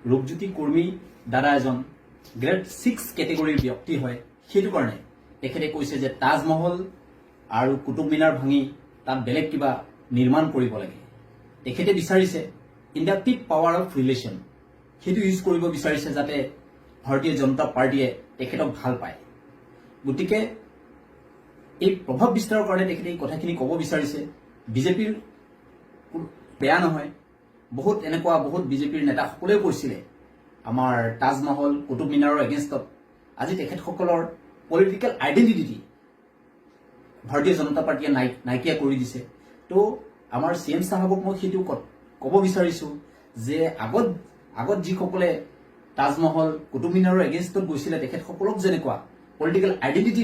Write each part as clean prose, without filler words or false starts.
ৰূপজ্যোতি কৰ্মী দ্বাৰা এজন গ্ৰেড 6 কেটেগৰীৰ ব্যক্তি হয় সেইটো কাৰণে তেখেতে কৈছে যে তাজমহল আৰু কুতুব মিনাৰ ভাঙি তাত বেলেগ কিবা নিৰ্মাণ কৰিব লাগে তেখেতে বিচাৰিছে ইণ্ডাক্টিভ পাৱাৰ অফ ৰিলেশ্যন সেইটো ইউজ কৰিব বিচাৰিছে যাতে ভাৰতীয় জনতা পাৰ্টিয়ে তেখেতক ভাল পায় গতিকে এই প্ৰভাৱ বিস্তাৰৰ কাৰণে তেখেতে এই কথাখিনি ক'ব বিচাৰিছে বিজেপিৰ বেয়া নহয় বহুত বিজেপিৰ নেতাসকলেও কৈছিলে আমাৰ তাজমহল কুতুব মিনাৰৰ এগেইনষ্টত আজি তেখেতসকলৰ পলিটিকেল আইডেণ্টিটি ভাৰতীয় জনতা পাৰ্টিয়ে নাইকিয়া কৰি দিছে তো আমাৰ চিএম সাহেবক মই সেইটো ক'ব বিচাৰিছো যে আগত যিসকলে তাজমহল কুতুব মিনাৰৰ এগেইনষ্টত গৈছিলে তেখেতসকলক যেনেকুৱা পলিটিকেল আইডেণ্টিটি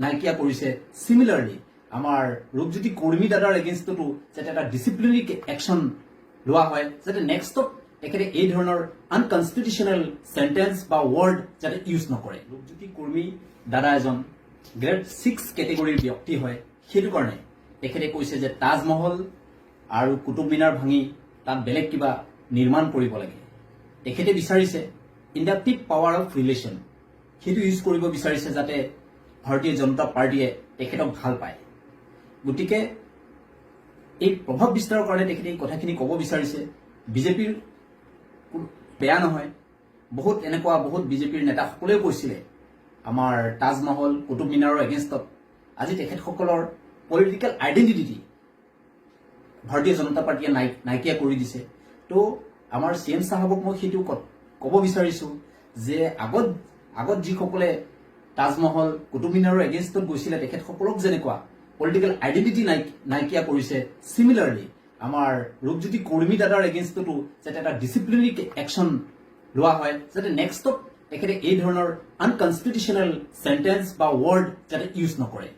নাইকিয়া কৰিছে সিমিলাৰলি আমাৰ ৰূপজ্যোতি কৰ্মী দাদাৰ এগেইনষ্টতো যাতে এটা ডিচিপ্লিনাৰী একশ্যন লোৱা হয় যাতে নেক্সটত তেখেতে এই ধৰণৰ আনকনষ্টিটিউচনেল সেন্টেন্স বা ৱৰ্ড যাতে ইউজ নকৰে ৰূপজ্যোতি কৰ্মী দাদা এজন গ্ৰেড 6 কেটেগৰীৰ ব্যক্তি হয় সেইটো কাৰণে তেখেতে কৈছে যে তাজমহল আৰু কুতুব মিনাৰ ভাঙি তাত বেলেগ কিবা নিৰ্মাণ কৰিব লাগে তেখেতে বিচাৰিছে ইণ্ডাক্টিভ পাৱাৰ অফ ৰিলেশ্যন সেইটো ইউজ কৰিব বিচাৰিছে যাতে ভাৰতীয় জনতা পাৰ্টিয়ে তেখেতক ভাল পায় গতিকে এই প্ৰভাৱ বিস্তাৰৰ কাৰণে তেখেতে এই কথাখিনি ক'ব বিচাৰিছে বিজেপিৰ বেয়া নহয় বহুত বিজেপিৰ নেতাসকলেও কৈছিলে আমাৰ তাজমহল কুতুব মিনাৰৰ এগেইনষ্টত আজি তেখেতসকলৰ পলিটিকেল আইডেণ্টিটি ভাৰতীয় জনতা পাৰ্টিয়ে নাইকিয়া কৰি দিছে তো আমাৰ চিএম সাহেবক মই সেইটো ক'ব বিচাৰিছো যে আগত যিসকলে তাজমহল কুতুব মিনাৰৰ এগেইনষ্টত গৈছিলে তেখেতসকলক যেনেকুৱা পলিটিকেল আইডেণ্টিটি নাইকিয়া কৰিছে সিমিলাৰলি আমাৰ ৰূপজ্যোতি কৰ্মী দাদাৰ এগেইনষ্টতো যাতে এটা ডিচিপ্লিনাৰী একশ্যন লোৱা হয় যাতে নেক্সটত তেখেতে এই ধৰণৰ আনকনষ্টিটিউচনেল সেন্টেন্স বা ৱৰ্ড যাতে ইউজ নকৰে